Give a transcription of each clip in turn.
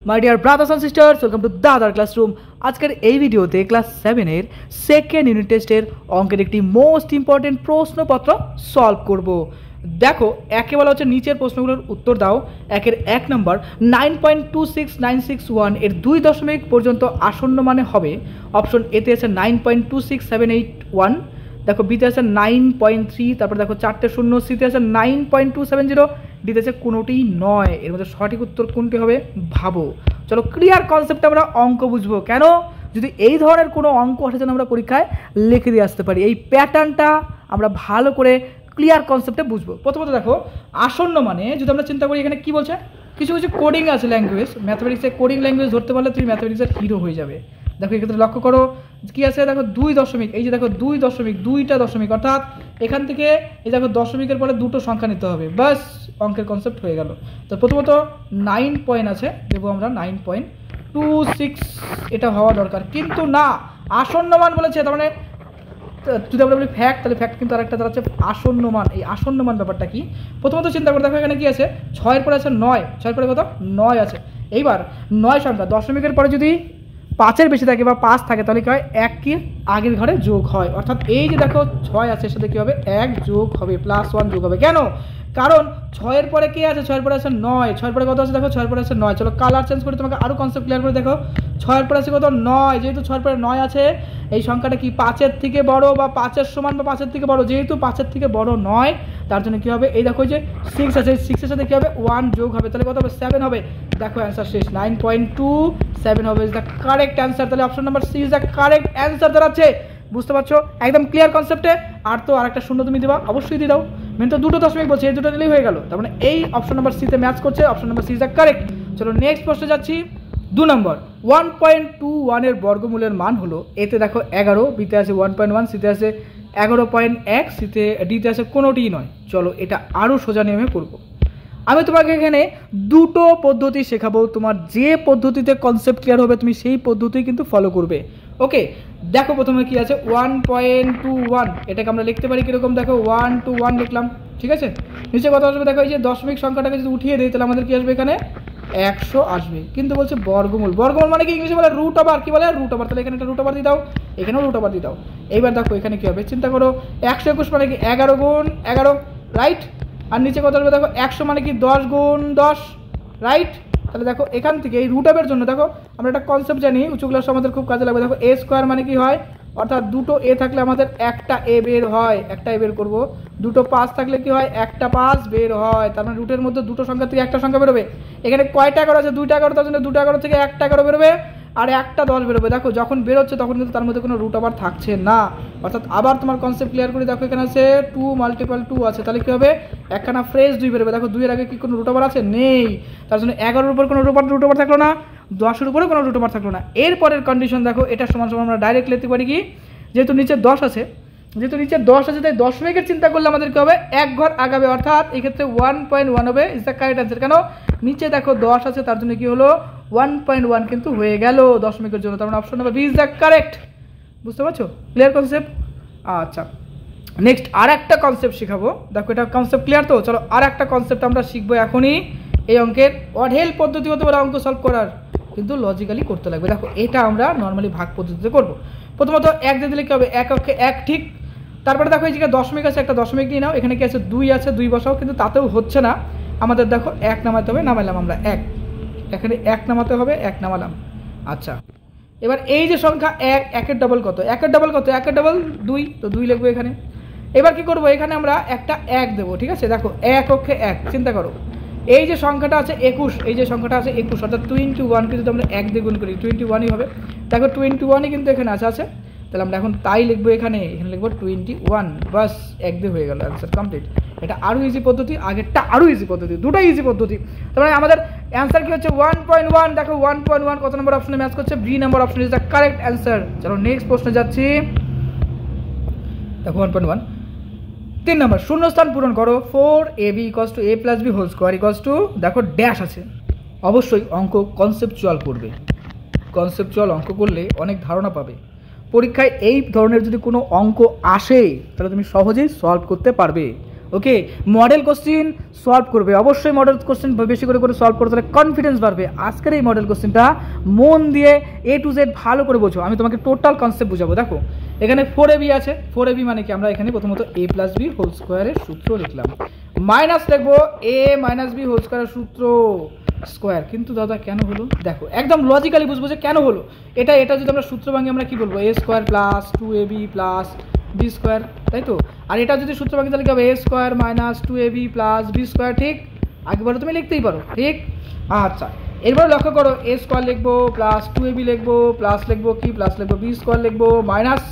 My dear brothers and sisters, welcome to the other classroom. আজকের এই ভিডিওতে class 7-এর second unit টেস্টের অঙ্কের একটি মোস্ট ইম্পর্টেন্ট প্রশ্নপত্র সলভ করব। দেখো, একে বলা হচ্ছে নিচের প্রশ্নগুলোর উত্তর দাও। একের 1 নম্বর 9.26961 এর 2 পর্যন্ত আসন্ন মানে হবে। অপশন এতে আছে 9.26781, দেখো বিতে আছে 9.3, তারপর দেখো 4টে শূন্য, সিতে আছে 9.270, ডিতে আছে কোনোটিই নয়। এর মধ্যে সঠিক উত্তর কোনটি হবে ভাবো। চলো ক্লিয়ার কনসেপ্টে আমরা অঙ্ক বুঝবো। কেন? যদি এই ধরনের কোনো অঙ্ক আসে যেন আমরা পরীক্ষায় লিখে দিয়ে আসতে পারি। এই প্যাটার্নটা আমরা ভালো করে ক্লিয়ার কনসেপ্টে বুঝবো। প্রথমত দেখো, আসন্ন মানে যদি আমরা চিন্তা করি, এখানে কি বলছে, কিছু কিছু কোডিং আছে ল্যাঙ্গুয়েজ, ম্যাথমেটিক্সের কোডিং ল্যাঙ্গুয়েজ ধরতে পারলে তুমি ম্যাথমেটিক্সের হিরো হয়ে যাবে। দেখো এক্ষেত্রে লক্ষ্য করো কি আছে, দেখো 2 এই যে দেখো 2.2টা দশমিক, অর্থাৎ এখান থেকে এই দেখো দশমিকের পরে দুটো সংখ্যা নিতে হবে, বাস অঙ্কের কনসেপ্ট হয়ে গেল। তো প্রথমত 9 পয়েন্ট আছে, দেবো আমরা 9.26, এটা হওয়া দরকার, কিন্তু না, আসন্ন মান বলেছে। তার মানে যদি আমরা বলি ফ্যাক্ট, তাহলে ফ্যাক্ট কিন্তু আরেকটা দাঁড়াচ্ছে আসন্ন মান। এই আসন্ন মান ব্যাপারটা কি? প্রথমত চিন্তা করে দেখো, এখানে কি আছে, 6-এর পরে আছে 9, 6-এর পরে কত 9 আছে। এইবার 9 সংখ্যা দশমিকের পরে যদি 5-এর বেশি থাকে বা 5 থাকে, তাহলে কী হয়, 1 কি আগের ঘরে যোগ হয়, অর্থাৎ এই যে দেখো 6 আছে, এর সাথে কী হবে, 1 যোগ হবে, +1 যোগ হবে। কেন? কারণ 6-এর পরে কে আছে, 6-এর পরে আছে 9, 6-এর পরে কত আছে দেখো, 6-এর পরে আছে 9। চলো কালার চেঞ্জ করে তোমাকে আরও কনসেপ্ট ক্লিয়ার করে দেখো। 6-এর পরে আছে কত, 9, যেহেতু 6-এর পরে 9 আছে, এই সংখ্যাটা কি 5-এর থেকে বড় বা 5-এর সমান বা 5-এর থেকে বড়, যেহেতু 5-এর থেকে বড় নয়, তার জন্য কী হবে, এই দেখো যে 6 আছে, 6-এর সাথে কী হবে, 1 যোগ হবে, তাহলে কত হবে, 7 হবে। দেখো অ্যান্সার শেষ, 9.27 হবে, ইজ দ্য কারেক্ট অ্যান্সার। তাহলে option number C is the correct answer দাঁড়াচ্ছে। বুঝতে পারছো একদম ক্লিয়ার কনসেপ্টে? আর তো আরেকটা শূন্য তুমি দিবা, অবশ্যই দিয়ে দাও, মেন তো 2 দশমিক বলছে, এই দুটো দিলেই হয়ে গেল। তার মানে এই অপশন নাম্বার সিতে ম্যাচ করছে, option number C is the correct. চলো নেক্সট প্রশ্নে যাচ্ছি। 2 নম্বর 1.21 এর বর্গমূলের মান হলো, এতে দেখো 11, বিতে আছে 1.1, সিতে আছে 11.1, সিতে ডিতে আছে কোনোটিই নয়। চলো এটা আরও সোজা নিয়মে করবো। আমি তোমাকে এখানে দুটো পদ্ধতি শেখাবো, তোমার যে পদ্ধতিতে কনসেপ্ট ক্লিয়ার হবে তুমি সেই পদ্ধতি কিন্তু ফলো করবে। ওকে, দেখো প্রথমে কি আছে, 1.21, এটাকে আমরা লিখতে পারি কীরকম, দেখো 121 লিখলাম, ঠিক আছে। নিচে কত আসবে দেখো, এই যে দশমিক সংখ্যাটাকে যদি উঠিয়ে দিই, তাহলে আমাদের কি আসবে, এখানে 100 আসবে। কিন্তু বলছে বর্গমূল, বর্গমূল মানে কি ইংলিশে বলে রুট ওভার, কি বলে রুট ওভার, তাহলে এখানে একটা রুট ওভার দিয়ে দাও, এখানেও রুট ওভার দিয়ে দাও। এইবার দেখো এখানে কি হবে, চিন্তা করো, 121 মানে কি 11 গুণ 11, রাইট। আর নিচে কত আসবে দেখো, 100 মানে কি 10 গুণ 10, রাইট। তাহলে দেখো এখান থেকে এই রুট অফের জন্য দেখো আমরা একটা কনসেপ্ট জানি, উঁচু ক্লাস আমাদের খুব কাজে লাগবে। দেখো এ স্কোয়ার মানে কি হয়, অর্থাৎ দুটো এ থাকলে আমাদের একটা এ বের হয়, একটা এ বের করবো। দুটো 5 থাকলে কি হয়, একটা 5 বের হয়। তার মানে রুটের মধ্যে দুটো সংখ্যা থেকে একটা সংখ্যা বেরোবে। এখানে কয়টা 11 আছে, 2টা 11, তার জন্য 2টা 11 থেকে একটা 11 বেরোবে, আর একটা 10 বেরোবে। দেখো যখন বেরোচ্ছে তখন কিন্তু তার মধ্যে কোনো রুট আবার থাকছে না, অর্থাৎ আবার তোমার কনসেপ্ট ক্লিয়ার করে দেখো, এখানে আছে 2 × 2 আছে, তাহলে কী হবে, একখানা ফ্রেশ 2 বেরোবে। দেখো 2-এর আগে কি কোনো রুট আবার আছে, নেই, তার জন্য 11-এর উপর কোনো রুট আবার থাকলো না, 10-এর উপরে কোনো রুট আবার থাকলো না। এরপরের কন্ডিশন দেখো, এটা সমান সমান আমরা ডাইরেক্ট লিখতে পারি কি, যেহেতু নিচে 10 আছে, তাই দশমিকের চিন্তা করলে আমাদের কী হবে, এক ঘর আগাবে, অর্থাৎ এই ক্ষেত্রে 1.1 হবে, ইজ দ্য কারেক্ট অ্যান্সার। কেন? নিচে দেখো 10 আছে, তার জন্য কি হলো, 1.1 কিন্তু হয়ে গেল দশমিকের জন্য। তার মানে option number B is the correct. বুঝতে পারছো ক্লিয়ার কনসেপ্ট? আচ্ছা, নেক্সট আর একটা কনসেপ্ট শেখাবো। দেখো এটা কনসেপ্ট ক্লিয়ার তো? চলো আর একটা কনসেপ্ট আমরা শিখবো এখনই। এই অঙ্কের অঢেল পদ্ধতি হতে পারে অঙ্ক সলভ করার, কিন্তু লজিক্যালি করতে লাগবে। দেখো এটা আমরা নর্মালি ভাগ পদ্ধতিতে করবো। প্রথমত 1 দিয়ে দিলে কী হবে, 1 অক্ষে 1, ঠিক। তারপরে দেখো এই জায়গায় দশমিক আছে, একটা দশমিক নিয়ে নাও, এখানে কি আছে 2 আছে, 2 বসাও, কিন্তু তাতেও হচ্ছে না আমাদের। দেখো 1 নামাতে হবে, নামাইলাম আমরা 1, এখানে 1 নামাতে হবে, 1 নামালাম। আচ্ছা, এবার এই যে সংখ্যা 1, 1-এর ডবল কত, 1-এর ডবল কত, 1-এর ডবল 2, তো 2 লিখবো এখানে। এবার কি করবো, এখানে আমরা একটা 1 দেবো, ঠিক আছে। দেখো 1 অক্ষে 1, চিন্তা করো, এই যে সংখ্যাটা আছে 21, এই যে সংখ্যাটা আছে 21, অর্থাৎ 21কে যদি আমরা 1 দিয়ে গুণ করি 21ই হবে। দেখো 21ই কিন্তু এখানে আছে, তাহলে আমরা এখন তাই লিখবো, এখানে লিখবো 21, বাস 1 দিয়ে হয়ে গেল, অ্যান্সার কমপ্লিট। এটা আরও ইজি পদ্ধতি, আগেরটা আরও ইজি পদ্ধতি, দুটোই ইজি পদ্ধতি। তার মানে আমাদের অ্যান্সার কি হচ্ছে 1.1। দেখো 1.1 কত নম্বর অপশনে ম্যাচ করছে, B number option is the correct answer. চলো নেক্সট প্রশ্নে যাচ্ছি। দেখো 1.1, 3 নম্বর, শূন্যস্থান পূরণ করো। 4ab = a + b ² দেখো ড্যাশ আছে। অবশ্যই অঙ্ক কনসেপচুয়াল করবে, কনসেপচুয়াল অঙ্ক করলে অনেক ধারণা পাবে। পরীক্ষায় এই ধরনের যদি কোনো অঙ্ক আসে, তাহলে তুমি সহজেই সলভ করতে পারবে। ওকে, মডেল কোশ্চিন সলভ করবে, অবশ্যই মডেল কোশ্চিন বেশি করে করে সলভ করতে, তাহলে কনফিডেন্স বাড়বে। আজকের এই মডেল কোশ্চিনটা মন দিয়ে A to Z ভালো করে বোঝো, আমি তোমাকে টোটাল কনসেপ্ট বোঝাবো। দেখো এখানে 4ab আছে, 4ab মানে কি, আমরা এখানে প্রথমত a প্লাস বি হোল স্কোয়ারের সূত্র লিখলাম, মাইনাস লিখবো a মাইনাস বি হোল স্কোয়ারের সূত্র স্কোয়ার। কিন্তু দাদা কেন হলো, দেখো একদম লজিক্যালি বুঝবো যে কেন হলো। এটা যদি আমরা সূত্র ভাঙি আমরা কি বলবো, a square plus 2ab plus B square, তাই তো। আর এটা যদি সূত্র ভাঙি তাহলে কি হবে, a square minus 2ab plus B square, ঠিক। আগেবারে তুমি লিখতেই পারো, ঠিক। আচ্ছা এরপরে লক্ষ্য করো, a স্কোয়ার লিখবো প্লাস 2ab লিখবো প্লাস লিখবো কি, প্লাস লিখবো বি স্কোয়ার লিখবো মাইনাস,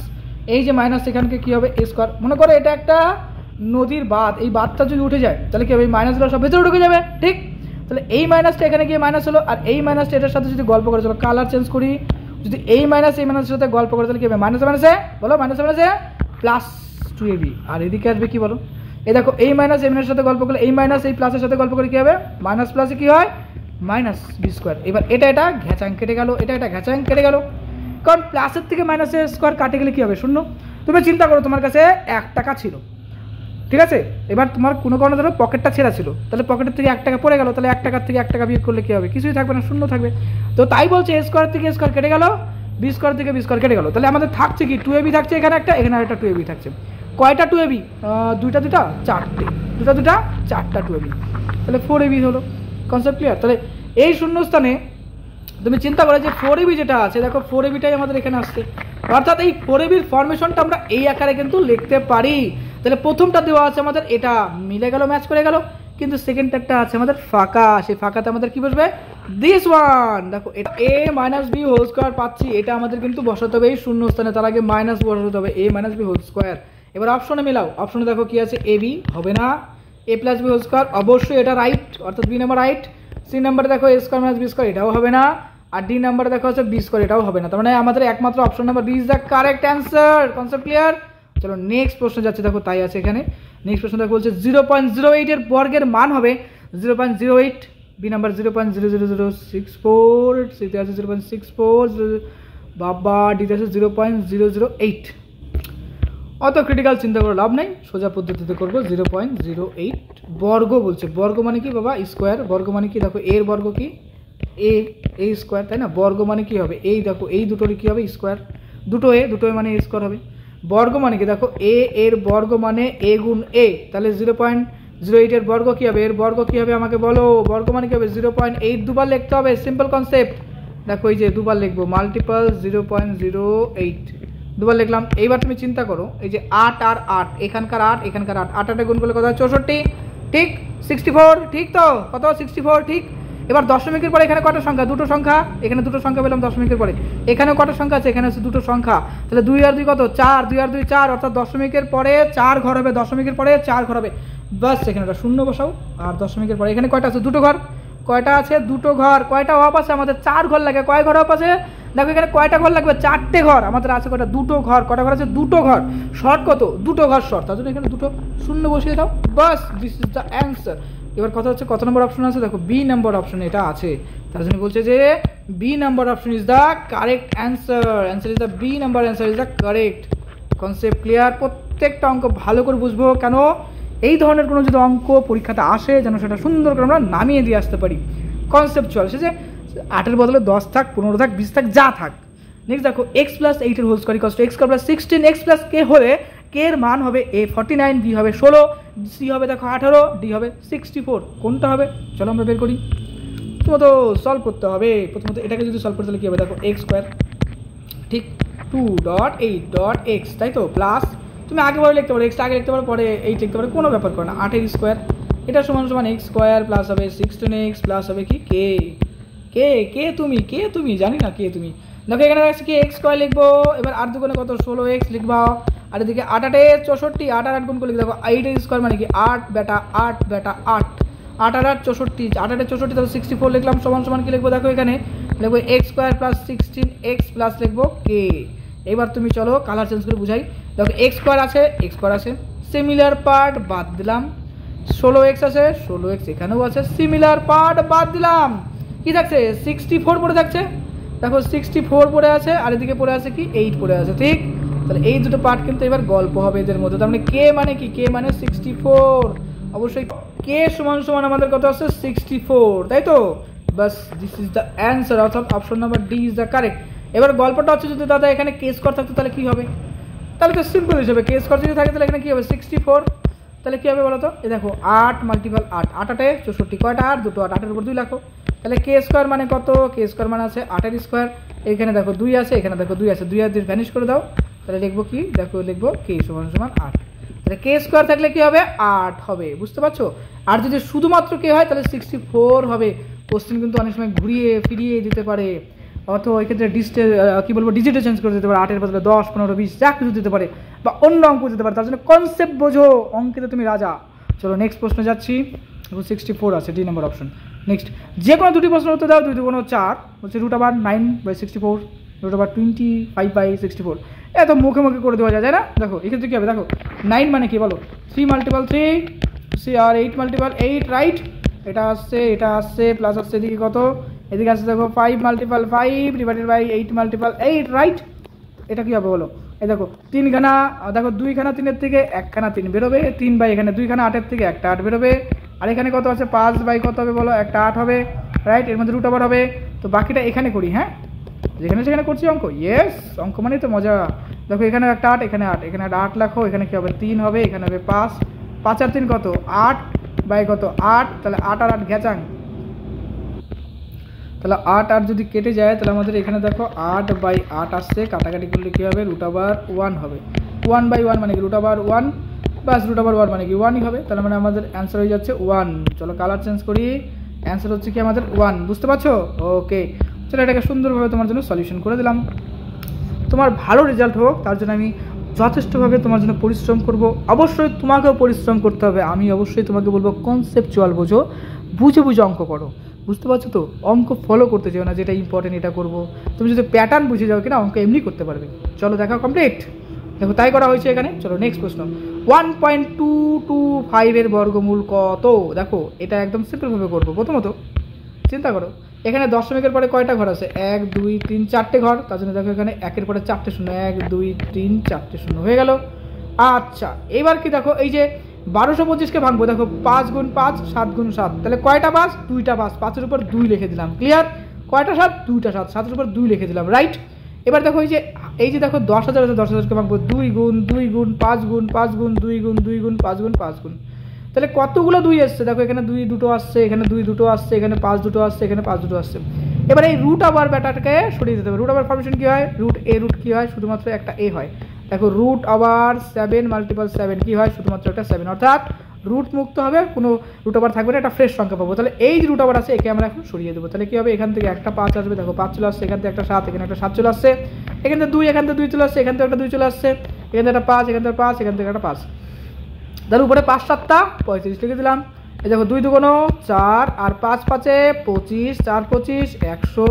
এই যে মাইনাস এখানকে কি হবে a স্কোয়ার। মনে করো এটা একটা নদীর বাঁধ, এই বাঁধটা যদি উঠে যায় তাহলে কি হবে, এই মাইনাসগুলো সব ভেতরে ঢুকে যাবে, ঠিক। তাহলে এই মাইনাসটা এখানে গিয়ে মাইনাস হলো, আর এই মাইনাসটা এটার সাথে যদি গল্প করে, চলো কালার চেঞ্জ করি, যদি এই মাইনাসের সাথে গল্প করে তাহলে কি হবে, মাইনাসে মাইনাসে বলো, মাইনাসে মাইনাসে প্লাস 2ab, আর এদিকে আসবে কি বলো, এই দেখো এই মাইনাস এই মাইনাসের সাথে গল্প করলে, এই মাইনাস এই প্লাসের সাথে গল্প করে কি হবে, মাইনাস প্লাসে কি হয় মাইনাস বি স্কোয়ার। এবার এটা ঘ্যাচাং কেটে গেল, এটা ঘ্যাচাং কেটে গেল, কারণ প্লাসের থেকে মাইনাসের স্কোয়ার কাটে গেলে কি হবে, শূন্য। তুমি চিন্তা করো তোমার কাছে 1 টাকা ছিল, ঠিক আছে, এবার তোমার কোনো কারণে ধরো পকেটটা ছেঁড়া ছিল, তাহলে পকেটের থেকে 1 টাকা পড়ে গেল, তাহলে 1 টাকার থেকে 1 টাকা বিয়োগ করলে কি হবে, কিছুই থাকবে না, শূন্য থাকবে। তো তাই বলছে a স্কোয়ার থেকে স্কোয়ার কেটে গেল, বি স্কোয়ার থেকে বি স্কোয়ার কেটে গেল, তাহলে আমাদের থাকছে কি 2ab থাকছে, এখানে একটা, এখানে একটা 2ab থাকছে। কয়টা 2ab, দুইটা চারটে, দুটা চারটা 2ab, তাহলে 4ab হলো। Concept clear? তাহলে এই শূন্যস্থানে তুমি চিন্তা করো যে 4ab যেটা আছে, দেখো 4abটাই আমাদের এখানে আসছে, অর্থাৎ এই 4ab-র ফরমেশনটা আমরা এই আকারে কিন্তু লিখতে পারি। তাহলে প্রথমটা দেওয়া আছে আমাদের, এটা মিলে গেল, ম্যাচ করে গেল, কিন্তু সেকেন্ডটা আছে আমাদের ফাঁকা, সেই ফাঁকাতে আমাদের কি বসবে, দিস ওয়ান। দেখো এটা a minus B whole square পাচ্ছি, এটা আমাদের কিন্তু বসাতে হবে এই শূন্যস্থানে, তার আগে মাইনাস বসাতে হবে a minus B whole square. এবার অপশনে মেলাও, অপশনে দেখো কি আছে, ab হবে না, a plus B whole square, অবশ্যই এটা রাইট, অর্থাৎ বি নাম্বার রাইট। সি নাম্বারে দেখো a square minus B square, এটাও হবে না। আর ডি নাম্বারে দেখো হচ্ছে বি স্কোয়ার, এটাও হবে না। তার মানে আমাদের একমাত্র option number B is the correct answer. Concept clear? চলো নেক্সট প্রশ্ন যাচ্ছে, দেখো তাই আছে এখানে। নেক্সট প্রশ্ন দেখো বলছে 0.08 এর বর্গের মান হবে 0.08, বি নাম্বার 0.00064, সিতে আছে 0.64, বাবা ডিতে আছে 0.008। অত ক্রিটিক্যাল চিন্তা করে লাভ নাই, সোজা পদ্ধতিতে করবো। 0.08 বর্গ বলছে, বর্গ মানে কি বাবা, স্কোয়ার, বর্গ মানে কি, দেখো এর বর্গ কি এ স্কোয়ার, তাই না, বর্গ মানে কি হবে, এই দেখো এই দুটোরই কি হবে স্কোয়ার, দুটো এ মানে এ স্কোয়ার হবে। বর্গ মানে কি, দেখো এর বর্গ মানে a গুণ a, তাহলে 0.08 এর বর্গ কি হবে, এর বর্গ কি হবে আমাকে বলো, বর্গ মানে কি হবে 0.8 দুবার লিখতে হবে, সিম্পল কনসেপ্ট। দেখো এই যে দুবার লিখবো, মাল্টিপল 0.08 দুবার লিখলাম। এইবার তুমি চিন্তা করো, এই যে 8 আর 8, এখানকার 8 এখানকার 8, 8 গুণ করলে কত হয় 64, ঠিক। 64, ঠিক তো, কত 64, ঠিক। এবার দশমিকের পরে এখানে কটা সংখ্যা, দুটো সংখ্যা, এখানে দুটো সংখ্যা পেলাম দশমিকের পরে, এখানেও কটা সংখ্যা আছে, এখানে আছে দুটো সংখ্যা, তাহলে 2 আর 2 কত 4, 2 আর 2 4, অর্থাৎ দশমিকের পরে 4 ঘর হবে, দশমিকের পরে 4 ঘর হবে, বাস এখানে একটা শূন্য বসাও। আর দশমিকের পরে এখানে কয়টা আছে, দুটো ঘর, কয়টা আছে, দুটো ঘর, কয়টা অফ আছে আমাদের 4 ঘর লাগে, কয় ঘর অফ আছে, দেখো এখানে কয়টা ঘর লাগবে, 4টে ঘর, আমাদের আছে কয়টা, দুটো ঘর, কয়টা ঘর আছে, দুটো ঘর, শর্ট কত, দুটো ঘর শর্ট, তার জন্য এখানে দুটো শূন্য বসিয়ে দাও, বাস দিস ইজ দ্য অ্যান্সার। এবার কথা হচ্ছে কত নম্বর অপশন আছে, দেখো বি নাম্বার অপশন এটা আছে, তার জন্য বলছে যে B number option is the correct answer, answer is the B number, answer is the correct. Concept clear? প্রত্যেকটা অঙ্ক ভালো করে বুঝবো, কেন এই ধরনের কোনো যদি অঙ্ক পরীক্ষাতে আসে যেন সেটা সুন্দর করে আমরা নামিয়ে দিয়ে আসতে পারি। কনসেপ্টুয়াল, সে যে 8-এর বদলে 10 থাক, 15 থাক, 20 থাক, যা থাক। নেক্সট দেখো x প্লাস 8 এর whole square equal to x square plus 16, x plus k হলে k এর মান হবে a 49, b হবে 16, c হবে দেখো 18, d হবে 64, কোনটা হবে চলো আমরা বের করি। প্রথমত সলভ করতে হবে, প্রথমত এটাকে যদি সলভ করতে হলে কি হবে, দেখো x স্কয়ার, ঠিক, 2.8.x, তাই তো, প্লাস তুমি আগে পরে লিখতে পারো, x আগে লিখতে পারো পরে 8 লিখতে পারো, কোনো ব্যাপার করে না, 8 এর স্কয়ার, এটা সমান সমান x স্কয়ার প্লাস হবে 16x প্লাস হবে কি কে তুমি জানি না, কে তুমি, দেখো এখানে আছে কি x স্কয়ার লিখবো, এবার 8 দুগুণে কত 16x লিখবা, আর এদিকে 8 8 64, 8 আর 8 গুণ করে লিখে দেখো 8 এর স্কয়ার মানে কি 8 বেটা 8 বেটা 8, 8 আর 8 64, 8 আর 64 তাহলে 64 লিখলাম, সমান সমান কি লিখবো, দেখো এখানে লিখবো x square plus 16x plus লিখবো k। এবার তুমি চলো কালার চেঞ্জ করে বুঝাই, দেখো x স্কয়ার আছে, সিমিলার পার্ট বাদ দিলাম, 16x আছে, 16x এখানেও আছে, সিমিলার পার্ট বাদ দিলাম, কি থাকছে 64 পড়ে থাকছে, দেখো 64 পড়ে আছে, আর এদিকে পড়ে আছে কি 8 পড়ে আছে, ঠিক। তাহলে এই দুটো পার্ট কিন্তু এবার গল্প হবে এদের মধ্যে। তার মানে কে মানে কি, কে মানে 64, অবশ্যই কে সমান সমান আমাদের কত আছে 64, তাই তো? বাস দিস ইজ দ্য অ্যান্সার, অর্থাৎ option number D is the correct. এবার গল্পটা হচ্ছে যদি দাদা এখানে কে স্কোয়ার থাকতো তাহলে কি হবে? তাহলে তো সিম্পল হিসেবে কে স্কোয়ার যদি থাকে তাহলে এখানে কী হবে 64, তাহলে কী হবে বলো তো? এই দেখো 8 মাল্টিপাল 8, 8 8 64, কয়টা 8? দুটো 8, 8-এর উপর 2 লাখো। তাহলে কে স্কোয়ার মানে কত? কে স্কোয়ার মানে আছে 8-এর স্কোয়ার। এখানে দেখো 2 আছে, এখানে দেখো 2 আছে, 2 আর 2 ভ্যানিশ করে দাও, তাহলে লিখবো কি? দেখো লিখবো কে সমান সমান 8। তাহলে কে স্কোয়ার থাকলে কি হবে? 8 হবে, বুঝতে পারছো? আর যদি শুধুমাত্র কে হয় তাহলে 64 হবে। কোশ্চেন কিন্তু অনেক সময় ঘুরিয়ে ফিরিয়ে দিতে পারে, অথবা ওই ক্ষেত্রে কী বলবো ডিজিটে চেঞ্জ করে দিতে পারে, 8-এর বদলে 10, 15, 20 যা কিছু দিতে পারে, বা অন্য অঙ্ক দিতে পারে। তার জন্য কনসেপ্ট বোঝো, অঙ্কেতে তুমি রাজা। চলো নেক্সট প্রশ্নে যাচ্ছি। 64 আছে, ডি নম্বর অপশন। নেক্সট, যে কোনো দুটি প্রশ্ন উত্তর দাও। 2 × 4 হচ্ছে √9/64, √25/64। এত মুখে মুখে করে দেওয়া যায়, তাই না? দেখো এক্ষেত্রে কী হবে, দেখো 9 মানে কি বলো? 3 × 3 আর 8 × 8, রাইট? এটা আসছে প্লাস আসছে এদিকে কত? এদিকে আসছে দেখো 5 × 5 / 8 × 8, রাইট? এটা কি হবে বলো? এই দেখো 3 খানা, দেখো 2 খানা 3-এর থেকে 1 খানা 3 বেরোবে, 3 বাই এখানে 2 খানা 8-এর থেকে 1টা 8 বেরোবে, আর এখানে কত আছে 5 বাই কত হবে বলো? 1টা 8 হবে, রাইট? এর মধ্যে √ হবে। তো বাকিটা এখানে করি, হ্যাঁ, যেখানে সেখানে করছি অঙ্ক। ইয়েস, অঙ্ক মানেই তো মজা। দেখো এখানে 1টা 8, এখানে 8, এখানে 8 লাখো, এখানে কি হবে 3 হবে, এখানে হবে 5, 5 আর 3 কত? 8 বাই কত? 8, তাহলে 8 আর 8 ঘেচাং, তাহলে 8 আর যদি কেটে যায় তাহলে আমাদের এখানে দেখো 8/8 আসছে, কাটাকাটি করলে কী হবে? √1 হবে। 1/1 মানে কি √1, বাস √1 মানে কি 1ই হবে। তাহলে মানে আমাদের অ্যান্সার হয়ে যাচ্ছে 1। চলো কালার চেঞ্জ করি, অ্যান্সার হচ্ছে কি আমাদের 1, বুঝতে পারছো? ওকে, চলো এটাকে সুন্দরভাবে তোমার জন্য সলিউশন করে দিলাম। তোমার ভালো রেজাল্ট হোক তার জন্য আমি যথেষ্টভাবে তোমার জন্য পরিশ্রম করব। অবশ্যই তোমাকেও পরিশ্রম করতে হবে। আমি অবশ্যই তোমাকে বলবো কনসেপচুয়াল বোঝো, বুঝে বুঝে অঙ্ক করো, বুঝতে পারছো তো? অঙ্ক ফলো করতে চাও না, যেটা ইম্পর্টেন্ট এটা করবো। তুমি যদি প্যাটার্ন বুঝে যাও কিনা অঙ্ক এমনি করতে পারবে। চলো দেখা কমপ্লিট। দেখো তাই করা হয়েছে এখানে। চলো নেক্সট প্রশ্ন। 1.225 বর্গমূল কত? দেখো এটা একদম সিম্পলভাবে করবো। প্রথমত চিন্তা করো এখানে দশমিকের পরে কয়টা ঘর আছে? 1 2 3 4টে ঘর। তার জন্য দেখো এখানে 1-এর পরে 4টে শূন্য, 1 2 3 4টে শূন্য হয়ে গেল। আচ্ছা এবার কি দেখো এই যে 1225কে ভাঙবো, দেখো 5 × 5 7 × 7, তাহলে কয়টা 5? 2টা 5, 5-এর উপর 2 লিখে দিলাম। ক্লিয়ার? কয়টা 7? 2টা 7, 7-এর উপর 2 লিখে দিলাম, রাইট? এবার দেখো এই যে দেখো 10,000 আছে, 10,000কে ভাঙবো 2 × 2 × 5 × 5 × 2 × 2 × 5 × 5 গুণ। তাহলে কতগুলো 2 আসছে? দেখো এখানে 2 দুটো আসছে, এখানে 2 দুটো আসছে, এখানে 5 দুটো আসছে, এখানে 5 দুটো আসছে। এবার এই √ ব্যাটারটাকে সরিয়ে দিতে হবে। √ ফরমেশন কী হয়? √a কী হয়? শুধুমাত্র একটা a হয়। দেখো √7 × 7 কী হয়? শুধুমাত্র একটা 7, অর্থাৎ রুট মুক্ত হবে, কোনো √ থাকবে না, একটা ফ্রেশ সংখ্যা পাবো। তাহলে এই যে √ আছে একে আমরা এখন সরিয়ে দেবো। তাহলে কী হবে? এখান থেকে একটা 5 আসবে, দেখো 5 চলে আসছে, এখান থেকে একটা 7, এখানে একটা 7 চলে আসছে, এখান থেকে 2, এখান থেকে 2 চলে আসছে, এখান থেকে একটা 2 চলে আসছে, এখান থেকে একটা 5, এখান থেকে 5, এখান থেকে একটা 5। তার উপরে 5 × 7 = 35 লিখে দিলাম। এই দেখো 2 2 4 আর 5 5 25, 4 25 100,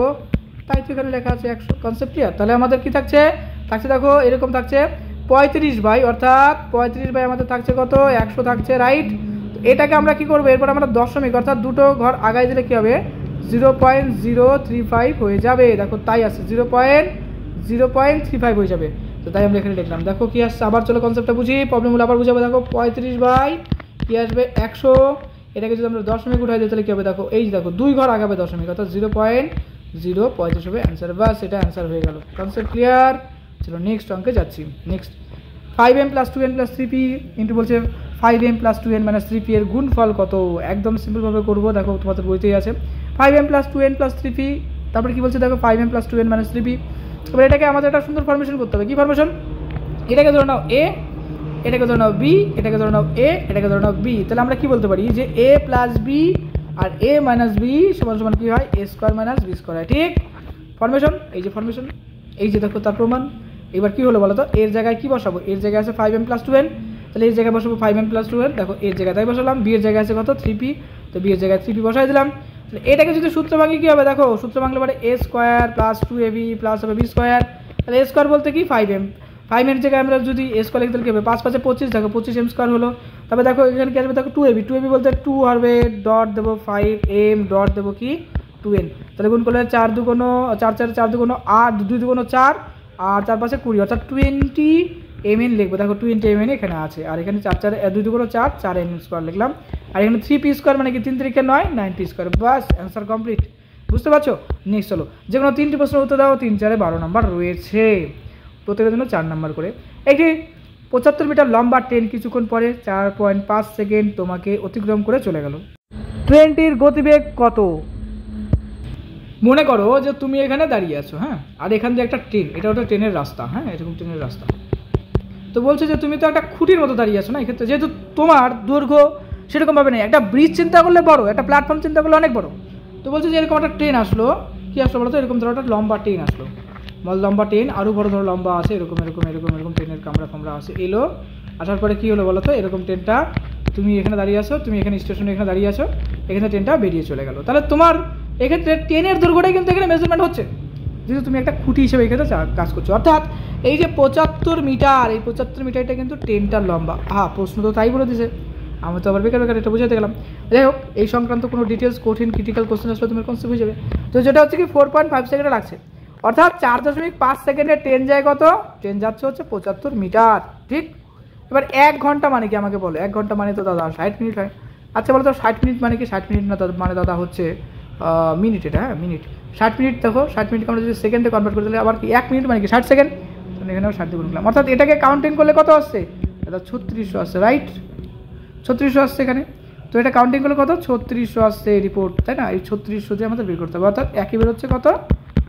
তাই তো এখানে লেখা আছে 100। Concept clear? তাহলে আমাদের কি থাকছে দেখো এরকম থাকছে 35 অর্থাৎ 35 আমাদের থাকছে কত? 100 থাকছে, রাইট? তো এটাকে আমরা কি করবো? এরপর আমরা দশমিক অর্থাৎ দুটো ঘর আগায় দিলে কি হবে? 0.035 হয়ে যাবে। দেখো তাই আসছে 0.035 হয়ে যাবে। তো তাই আমরা এখানে লিখলাম। দেখো কি আসছে, আবার চলো কনসেপ্টটা বুঝি, প্রবলেমগুলো আবার বুঝাবো। দেখো 35 কি আসবে? 100। এটাকে যদি আমরা দশমিক উঠাই দিই তাহলে কি হবে? দেখো এই যে দেখো 2 ঘর আগাবে দশমিক, অর্থাৎ 0.035 হবে অ্যান্সার। বাস এটা অ্যান্সার হয়ে গেল। Concept clear? চলো নেক্সট অঙ্কে যাচ্ছি। Next 5m + 2n + 3p into বলছে 5m + 2n - 3p এর গুণফল কত? একদম সিম্পলভাবে করবো। দেখো তোমাদের বইতেই আছে 5m + 2n + 3p। তারপরে কি বলছে? দেখো 5m + 2n - 3p। এবার এটাকে আমাদের একটা সুন্দর ফরমেশন করতে হবে। কি ফরমেশন? এটাকে ধরে নাও a, এটাকে ধরে নাও b, এটাকে ধরে নাও a, এটাকে ধরে নাও b। তাহলে আমরা কি বলতে পারি যে a + b R a - b সমান কি হয়? a² - b² হয়, ঠিক? ফরমেশন, এই যে ফরমেশন, এই যে দেখো তার প্রমাণ। এবার কি হলো বলো তো? এর জায়গায় কি বসাবো? এর জায়গায় আছে 5m + 2n, তাহলে এর জায়গায় বসাবো 5m + 2n। দেখো এর জায়গায় তাই বসালাম। b এর জায়গায় আছে কত? 3p, তো b এর জায়গায় 3p বসাই দিলাম। তাহলে এটাকে যদি সূত্র ভাঙি কি হবে? দেখো সূত্র ভাঙলে পরে a² + 2ab প্লাস হবে b²। তাহলে a² বলতে কি 5m, 5 এর জায়গায় আমরা যদি a² লিখতে তাহলে কি হবে? 5 5 25, দেখো 25m² হলো। তবে দেখো এখানে কি আসবে? দেখো 2ab, 2ab বলতে 2 হবে, ডট দেবো 5m, ডট দেবো কি 2n। তাহলে গুণ করলে 4 2 4 4 4 2 8, 2 2 4, আর চারপাশে 20 অর্থাৎ 20 mn লিখবো। দেখো 20 mn এখানে আছে, আর এখানে 2 2 করে 4 mn স্কোয়ার লিখলাম, আর এখানে 3p স্কোয়ার মানে কি 3 3 9 9p স্কোয়ার। বাস অ্যান্সার কমপ্লিট। বুঝতে পারছো? নেক্সট চলো, যে কোনো 3টি প্রশ্নের উত্তর দাও। 3 4 12 নম্বর রয়েছে, প্রত্যেকের জন্য 4 নম্বর করে। একটি 75 মিটার লম্বা ট্রেন কিছুক্ষণ পরে 4.5 সেকেন্ড তোমাকে অতিক্রম করে চলে গেল। ট্রেনটির গতিবেগ কত? মনে করো যে তুমি এখানে দাঁড়িয়ে আছো, হ্যাঁ, আর এখান দিয়ে একটা ট্রেন, এটা ওটা ট্রেনের রাস্তা, হ্যাঁ, এরকম ট্রেনের রাস্তা। তো বলছে যে তুমি তো একটা খুঁটির মতো দাঁড়িয়ে আছো না, এক্ষেত্রে যেহেতু তোমার দৈর্ঘ্য সেরকমভাবে নেই, একটা ব্রিজ চিন্তা করলে বড়, একটা প্ল্যাটফর্ম চিন্তা করলে অনেক বড়। তো বলছে যে এরকম একটা ট্রেন আসলো, কী আসলো বলো তো, এরকম ধরো একটা লম্বা ট্রেন আসলো, লম্বা ট্রেন আরও বড় ধরো লম্বা আছে, এরকম এরকম এরকম এরকম ট্রেনের কামরা ফামরা আছে, এলো, আসার পরে কী হলো বলো তো, এরকম ট্রেনটা, তুমি এখানে দাঁড়িয়ে আছো, তুমি এখানে স্টেশনে এখানে দাঁড়িয়ে আছো, এখানে ট্রেনটা বেরিয়ে চলে গেলো। তাহলে তোমার এক্ষেত্রে ট্রেনের দৈর্ঘ্যটাই কিন্তু এখানে মেজারমেন্ট হচ্ছে, যেহেতু তুমি একটা খুঁটি হিসেবে এখানে কাজ করছো। অর্থাৎ এই যে 75 মিটার, এই 75 মিটারটা কিন্তু ট্রেনটার লম্বা। হ্যাঁ, প্রশ্ন তো তাই বলে দিছে, আমি তো আবার বেকার বেকার এটা বুঝাতে গেলাম। যাই হোক, এই সংক্রান্ত কোনো ডিটেলস কঠিন ক্রিটিক্যাল কোশ্চেন আসলে তোমার কনসেপ্ট হয়ে যাবে। তো যেটা হচ্ছে কি 4.5 সেকেন্ডে লাগছে, অর্থাৎ 4.5 সেকেন্ডে ট্রেন যায় কত? ট্রেন যাচ্ছে হচ্ছে 75 মিটার, ঠিক। এবার 1 ঘন্টা মানে কি আমাকে বলো? 1 ঘন্টা মানে তো দাদা 60 মিনিট হয়। আচ্ছা বলো তো 60 মিনিট মানে কি? 60 মিনিট না মানে দাদা হচ্ছে মিনিট, এটা হ্যাঁ মিনিট। 60 মিনিট দেখো, 60 মিনিটকে আমরা যদি সেকেন্ডে কনভার্ট করে দিলে আবার কি 1 মিনিট মানে কি 60 সেকেন্ড, এখানেও 60 দিয়ে গুণ করলাম। অর্থাৎ এটাকে কাউন্টিং করলে কত আসছে? দাদা 3600 আসছে, রাইট, 3600 আসছে এখানে। তো এটা কাউন্টিং করলে কত? 3600 আসছে রিপোর্ট, তাই না? এই 3600 দিয়ে আমাদের বের করতে হবে, অর্থাৎ একই বের হচ্ছে কত?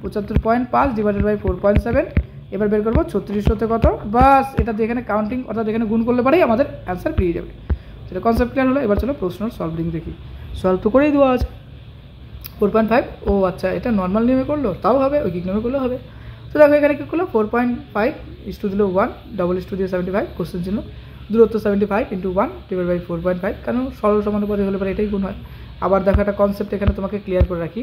75.5 ডিভাইডেড বাই 4.7। এবার বের করবো 3600তে কত, বাস এটা দিয়ে এখানে কাউন্টিং অর্থাৎ এখানে গুণ করলে পরেই আমাদের অ্যান্সার পেয়ে যাবে। সেটা কনসেপ্ট ক্লিয়ার হলো। এবার চলো প্রশ্ন সলভিং দেখি। সলভ তো করেই দেওয়া আছে 4.5। ও আচ্ছা, এটা নর্মাল নিয়মে করলো তাও হবে, ঐকিক নিয়মে করলেও হবে। তো দেখো এখানে কী করলো, 4.5 ইস্টু দিল 1, ডবল ইস্টু দিয়ে 75, কোশ্চেন চিহ্ন, দূরত্ব 75 × 1 ডিভাইড বাই 4.5, কারণ সরল সমানুপাতি হলে পরে এটাই গুণ হয়। আবার দেখো একটা কনসেপ্ট এখানে তোমাকে ক্লিয়ার করে রাখি,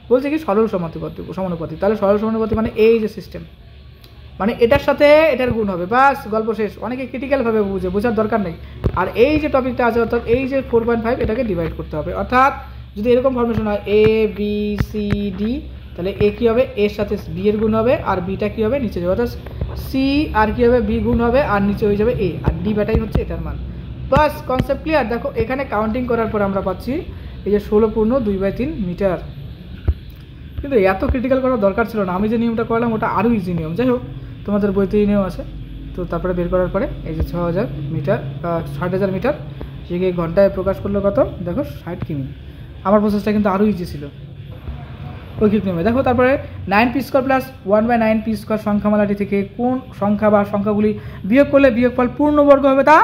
বলছে কি সরল সমানুপাতি। তাহলে সরল সমানুপাতি মানে এই যে সিস্টেম, মানে এটার সাথে এটার গুণ হবে, বাস গল্প শেষ। অনেকে ক্রিটিক্যালভাবে বোঝার দরকার নেই। আর এই যে টপিকটা আছে, অর্থাৎ এই যে 4.5, এটাকে ডিভাইড করতে হবে। অর্থাৎ যদি এরকম ফর্মেশন হয় এ বি সি ডি, তাহলে এ কী হবে? এর সাথে বি এর গুণ হবে, আর বিটা কী হবে? নিচে যাবে, অর্থাৎ সি আর কী হবে? বি গুণ হবে, আর নিচে হয়ে যাবে এ, আর ডি বাটাই হচ্ছে এটার মান। বাস কনসেপ্ট ক্লিয়ার। দেখো এখানে কাউন্টিং করার পর আমরা পাচ্ছি এই যে 16 পূর্ণ 2/3 মিটার। কিন্তু এত ক্রিটিক্যাল করার দরকার ছিল না, আমি যে নিয়মটা করলাম ওটা আরও ইজি নিয়ম। যাই হোক, তোমাদের বইতেই নিয়ম আছে। তো তারপরে বের করার পরে এই যে 6000 মিটার 60,000 মিটার সেকে ঘন্টায় প্রকাশ করলো কত? দেখো 60 কিমি। আমার প্রসেসটা কিন্তু আরও ইজি ছিল ঐকিক নিয়মে। দেখো তারপরে 9p square plus 1/9p square সংখ্যামালাটি থেকে কোন সংখ্যা বা সংখ্যাগুলি বিয়োগ করলে বিয়োগফল পূর্ণবর্গ হবে তা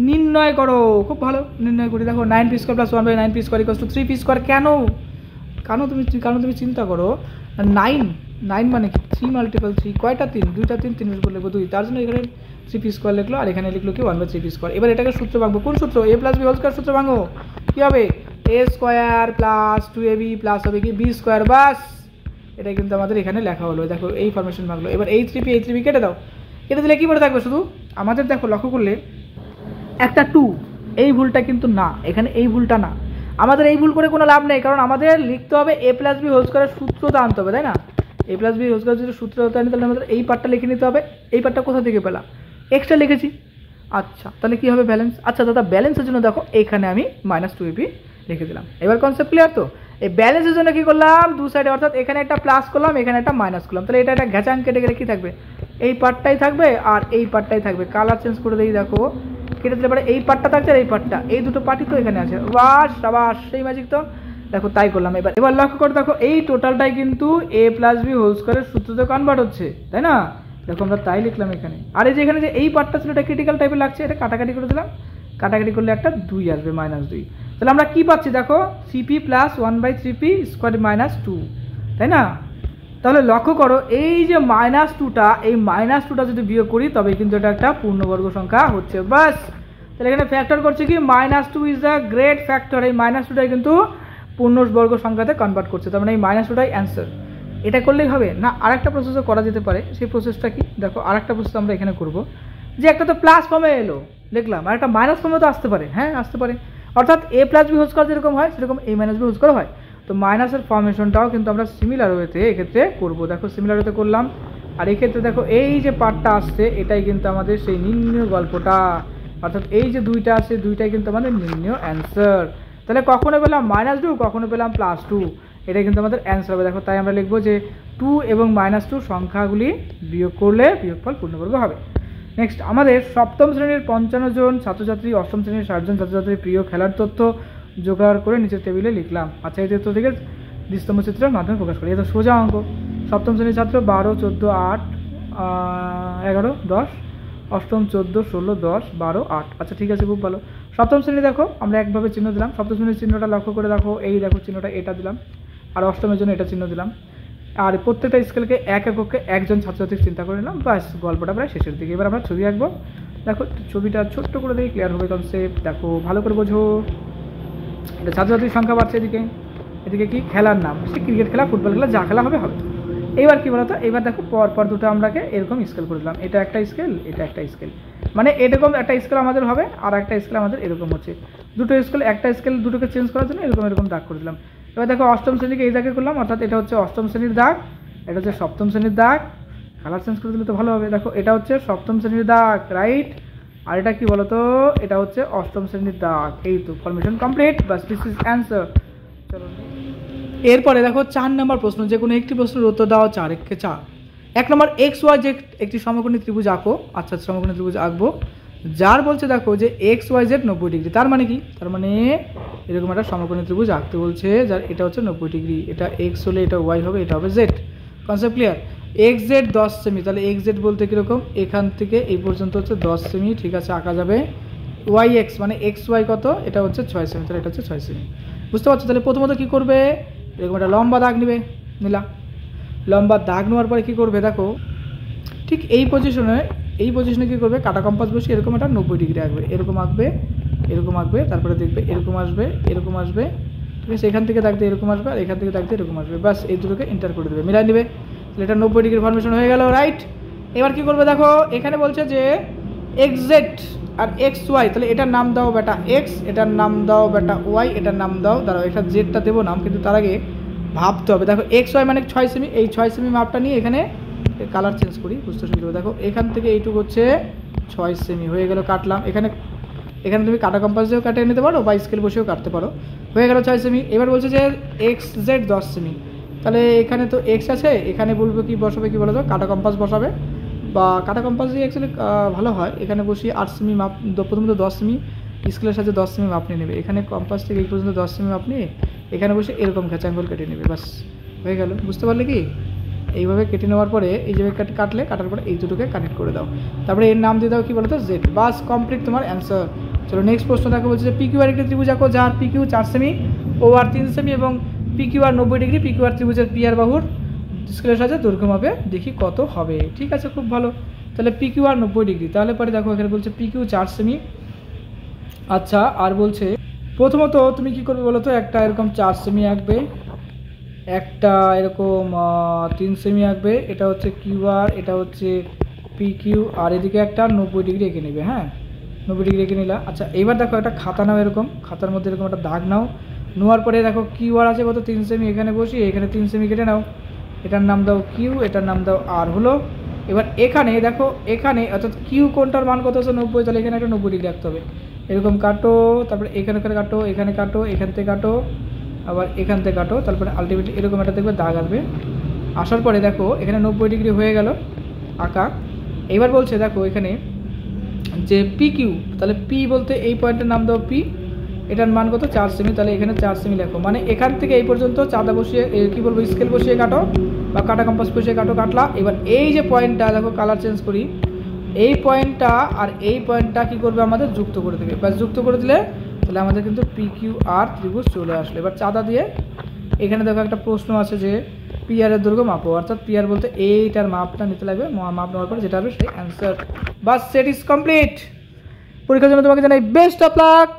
নির্ণয় করো। খুব ভালো, নির্ণয় করি। দেখো 9p square plus 1/9p square equals to 3p square. কেন তুমি চিন্তা করো, 9 মানে কি 3 মাল্টিপল 3, কয়টা 3? 2টা 3, 3 এর উপর লিখবো 2, তার জন্য এখানে 3p স্কোয়ার লিখলো, আর এখানে লিখলো কি 1/3p স্কোয়ার। এবার এটাকে সূত্র ভাঙবো, কোন সূত্র? a plus B whole square সূত্র ভাঙবো। কী হবে? a square plus 2ab plus হবে কি b স্কোয়ার। বাস এটা কিন্তু আমাদের এখানে লেখা হলো। দেখো এই ফরমেশন ভাঙলো। এবার এই 3p কেটে দাও, কেটে দিলে কী পড়ে থাকবে? শুধু আমাদের দেখো লক্ষ্য করলে একটা 2, এই ভুলটা কিন্তু না, এখানে এই ভুলটা না। আমাদের এই ভুল করে কোনো লাভ নেই, কারণ আমাদের লিখতে হবে a প্লাস বি হোল স্কোয়ারের সূত্রটা আনতে হবে, তাই না? a plus B whole square যদি সূত্রটা আনি, তাহলে আমাদের এই পার্টটা লিখে নিতে হবে। এই পার্টটা কোথা থেকে পেলাম? এক্সট্রা লিখেছি। আচ্ছা, তাহলে কী হবে? ব্যালেন্স। আচ্ছা দাদা, ব্যালেন্সের জন্য দেখো এখানে আমি -2ab লিখে দিলাম। এবার কনসেপ্ট ক্লিয়ার তো? এই ব্যালেন্সের জন্য কী করলাম? দু সাইডে, অর্থাৎ এখানে একটা প্লাস করলাম, এখানে একটা মাইনাস করলাম। তাহলে এটা একটা ঘ্যাচাং কেটে গেলে কী থাকবে? এই পার্টটাই থাকবে আর এই পার্টটাই থাকবে। কালার চেঞ্জ করে দিই, দেখো কেটে দিলে পরে এই পার্টটা থাকছে আর এই পার্টটা, এই দুটো পার্টই তো এখানে আছে। বাস সাবাস, সেই ম্যাজিক তো। দেখো তাই করলাম। এবার লক্ষ্য করে দেখো এই টোটালটাই কিন্তু a প্লাস বি হোল স্কোয়ারের সূত্রতে কনভার্ট হচ্ছে, তাই না? দেখো আমরা তাই লিখলাম এখানে। আর এই যে এখানে যে এই পার্টটা ছিল এটা ক্রিটিক্যাল টাইপের লাগছে, এটা কাটাকাটি করে দিলাম। কাটাকাটি করলে একটা 2 আসবে, -2। তাহলে আমরা কি পাচ্ছি দেখো, cp প্লাস 1/3p স্কোয়ার -2, তাই না? তাহলে লক্ষ্য করো এই যে -2টা, এই -2টা যদি বিয়োগ করি তবে কিন্তু এটা একটা পূর্ণবর্গ সংখ্যা হচ্ছে। বাস তাহলে এখানে ফ্যাক্টর করছে কি -2 ইজ দ্য গ্রেট ফ্যাক্টর। এই -2টাই কিন্তু পূর্ণবর্গ সংখ্যাতে কনভার্ট করছে, তার মানে এই -2টাই অ্যান্সার। এটা করলেই হবে না, আরেকটা প্রসেসও করা যেতে পারে। সেই প্রসেসটা কি দেখো, আরেকটা প্রসেস আমরা এখানে করব, যে একটা তো প্লাস ফর্মে এলো লিখলাম, আর একটা মাইনাস ফর্মে তো আসতে পারে। হ্যাঁ আসতে পারে, অর্থাৎ a plus B whole square যেরকম হয় সেরকম a minus B whole square হয়। তো মাইনাসের ফর্মেশনটাও কিন্তু আমরা সিমিলার ওয়েতে এক্ষেত্রে করবো। দেখো সিমিলার ওয়েতে করলাম, আর এক্ষেত্রে দেখো এই যে পার্টটা আসছে এটাই কিন্তু আমাদের সেই নির্ণয় গল্পটা, অর্থাৎ এই যে দুইটা আছে দুইটাই কিন্তু আমাদের নির্ণয় অ্যান্সার। তাহলে কখনো পেলাম -2, কখনো পেলাম +2, এটাই কিন্তু আমাদের অ্যান্সার হবে। দেখো তাই আমরা লিখবো যে 2 এবং -2 সংখ্যাগুলি বিয়োগ করলে বিয়োগফল পূর্ণবর্গ হবে। নেক্সট আমাদের সপ্তম শ্রেণীর 55 জন ছাত্রছাত্রী, অষ্টম শ্রেণীর 60 জন ছাত্রছাত্রীর প্রিয় খেলার তথ্য জোগাড় করে নিচের টেবিলে লিখলাম। আচ্ছা এই তথ্য থেকে দৃশ্যম চিত্রের মাধ্যমে প্রকাশ করি। এটা সোজা অঙ্ক। সপ্তম শ্রেণীর ছাত্র 12, 14, 8, 11, 10, অষ্টম 14, 16, 10, 12, 8। আচ্ছা ঠিক আছে, খুব ভালো। সপ্তম শ্রেণী দেখো আমরা একভাবে চিহ্ন দিলাম। সপ্তম শ্রেণীর চিহ্নটা লক্ষ্য করে দেখো, এই দেখো চিহ্নটা এটা দিলাম, আর অষ্টমের জন্য এটা চিহ্ন দিলাম। আর প্রত্যেকটা স্কেলকে এক এককে একজন ছাত্রছাত্রী চিন্তা করে নিলাম, বাস গল্পটা প্রায় শেষের দিকে। এবার আমরা ছবি আঁকবো। দেখো ছবিটা ছোট্ট করে দেখি ক্লিয়ার হবে কনসেপ্ট। দেখো ভালো করে বোঝো, এটা ছাত্রছাত্রীর সংখ্যা বাড়ছে, এদিকে এদিকে কি খেলার নাম, সে ক্রিকেট খেলা, ফুটবল খেলা, যা খেলা হবে হবে। এবার কি বলতো, এবার দেখো পরপর দুটো আমরাকে এরকম স্কেল করে দিলাম, এটা একটা স্কেল, এটা একটা স্কেল, মানে এরকম একটা স্কেল আমাদের হবে আর একটা স্কেল আমাদের এরকম হচ্ছে। দুটো স্কেল, একটা স্কেল দুটোকে চেঞ্জ করার জন্য এরকম এরকম দাগ করে দিলাম। এবার দেখো অষ্টম শ্রেণীকে এই দাগে করলাম, অর্থাৎ এটা হচ্ছে অষ্টম শ্রেণীর দাগ, এটা হচ্ছে সপ্তম শ্রেণীর দাগ। কালার চেঞ্জ করে দিলে তো ভালো হবে। দেখো এটা হচ্ছে সপ্তম শ্রেণীর দাগ, রাইট, আর এটা কি বলতো, এটা হচ্ছে অষ্টম শ্রেণীর দাগ। এই তো formation complete, bus this is answer. চলো এরপরে দেখো 4 নম্বর প্রশ্ন, যে কোনো একটি প্রশ্নের উত্তর দাও 4 একে 4। 1 নম্বর XYZ একটি সমকোণী ত্রিভুজ আঁকো। আচ্ছা সমকোণী ত্রিভুজ আঁকবো, যার বলছে দেখো যে XYZ 90 ডিগ্রি। তার মানে কি, তার মানে এরকম একটা সমকোণী ত্রিভুজ আঁকতে বলছে, যার এটা হচ্ছে 90 ডিগ্রি, এটা X হলে এটা Y হবে, এটা হবে Z। Concept clear? XZ 10 semi, তাহলে XZ বলতে কীরকম, এখান থেকে এই পর্যন্ত হচ্ছে 10 সেমি, ঠিক আছে আঁকা যাবে। YX মানে XY কত, এটা হচ্ছে 6 সেমি, তাহলে এটা হচ্ছে 6 সেমি। বুঝতে পারছো? তাহলে প্রথমত কী করবে, এরকম একটা লম্বা দাগ নিবে, নিলাম। লম্বা দাগ নেওয়ার পরে কী করবে দেখো, ঠিক এই পজিশনে কী করবে, কাটা কম্পাস বসিয়ে এরকম একটা 90 ডিগ্রি আঁকবে, এরকম আঁকবে, এরকম আঁকবে, তারপরে দেখবে এরকম আসবে, এরকম আসবে, ঠিক আছে, এখান থেকে দাগ দিয়ে এরকম আসবে, আর এখান থেকে দাগ দিয়ে এরকম আসবে, বাস এই দুটোকে ইন্টার করে দেবে, মিলাই নেবে, তাহলে এটা 90 ডিগ্রি ফরমেশন হয়ে গেল, রাইট। এবার কী করবে দেখো, এখানে বলছে যে XZ আর XY, তাহলে এটার নাম দাও বেটা X, এটার নাম দাও বেটা Y, এটার নাম দাও, দাঁড়াও এটা জেডটা দেবো নাম, কিন্তু তার আগে ভাবতে হবে। দেখো XY মানে 6 সেমি, এই 6 সেমি মাপটা নিয়ে এখানে কালার চেঞ্জ করি, বুঝতে সুবিধা হবে। দেখো এখান থেকে এইটুকু হচ্ছে 6 সেমি, হয়ে গেল, কাটলাম। এখানে তুমি কাটা কম্পাস দিয়েও কাটিয়ে নিতে পারো বা স্কেল বসেও কাটতে পারো, হয়ে গেল 6 সেমি। এবার বলছে যে XZ 10 সেমি, তাহলে এখানে তো X আছে, এখানে বলবো কি বসাবে, কি বলো তো, কাটা কম্পাস বসাবে, বা কাটা কম্পাস দিয়ে অ্যাকচুয়ালি ভালো হয়। এখানে বসিয়ে 8 সেমি মাপ, প্রথমত 10 সেমি স্কেলের সাথে 10 সেমি মাপ নিয়ে নেবে, এখানে কম্পাস থেকে এই পর্যন্ত 10 সেমি মাপ নিয়ে এখানে বসে এরকম খ্যাচাঙ্গল কেটে নেবে, বাস হয়ে গেল। বুঝতে পারলে কি, এইভাবে কেটে নেওয়ার পরে এই যে কাটলে, কাটার পরে এই দুটোকে কানেক্ট করে দাও, তারপরে এর নাম দিয়ে দাও কি বলো তো, জেড, বাস কমপ্লিট তোমার অ্যান্সার। চলো নেক্সট প্রশ্ন দেখো, বলছে যে PQ আর একটি ত্রিভুজ আঁকো, যার PQ 4 সেমি, OR 3 সেমি এবং PQ আর 90 ডিগ্রি। PQ আর ত্রিভুজের PR বাহুর স্কেলের সাথে দৈর্ঘ্য মাপে দেখি কত হবে। ঠিক আছে, খুব ভালো। তাহলে PQ আর 90 ডিগ্রি, তাহলে পরে দেখো এখানে বলছে PQ 4 সেমি। আচ্ছা, আর বলছে প্রথমত তুমি কি করবে বলো তো, একটা এরকম 4 সেমি আঁকবে, একটা এরকম 3 সেমি আঁকবে, এটা হচ্ছে QR, এটা হচ্ছে PQ, আর এদিকে একটা 90 ডিগ্রি এঁকে নেবে। হ্যাঁ 90 ডিগ্রি এঁকে নিলা। আচ্ছা এবার দেখো একটা খাতা নাও, এরকম খাতার মধ্যে এরকম একটা দাগ নাও, নেওয়ার পরে দেখো QR আছে কত, 3 সেমি, এখানে বসিয়ে এখানে 3 সেমি কেটে নাও, এটার নাম দাও Q, এটার নাম দাও R, হলো। এবার এখানে দেখো, এখানে অর্থাৎ Q কোনটার মান কত হচ্ছে 90, তাহলে এখানে একটা 90 ডিগ্রি রাখতে হবে, এরকম কাটো, তারপরে এখানে কাটো, এখানে কাটো, এখান থেকে কাটো, আবার এখান থেকে কাটো, তারপরে আলটিমেটলি এরকম একটা দেখবে দাগ আসবে। আসার পরে দেখো এখানে 90 ডিগ্রি হয়ে গেল আঁকা। এবার বলছে দেখো এখানে যে PQ, তাহলে P বলতে এই পয়েন্টের নাম দাও P, এটার মান কত 4 সেমি, তাহলে এখানে 4 সেমি লেখো, মানে এখান থেকে এই পর্যন্ত চাঁদা বসিয়ে কি বলবো, স্কেল বসিয়ে কাটো বা কাটা কম্পাস বসিয়ে কাটো, কাটলা। এবার এই যে পয়েন্টটা দেখো, কালার চেঞ্জ করি, এই পয়েন্টটা আর এই পয়েন্টটা কি করবে আমাদের যুক্ত করে দেবে, বা যুক্ত করে দিলে তাহলে আমাদের কিন্তু PQR ত্রিভুজ চলে আসলো। এবার চাঁদা দিয়ে এখানে দেখো একটা প্রশ্ন আছে যে PR এর দৈর্ঘ্য মাপো, অর্থাৎ PR বলতে এইটার মাপটা নিতে লাগবে, মাপ নেওয়ার পরে যেটা হবে সেই answer, bus set is complete. পরীক্ষার জন্য তোমাকে জানাই বেস্ট অফ লাক,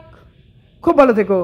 খুব ভালো থেকো।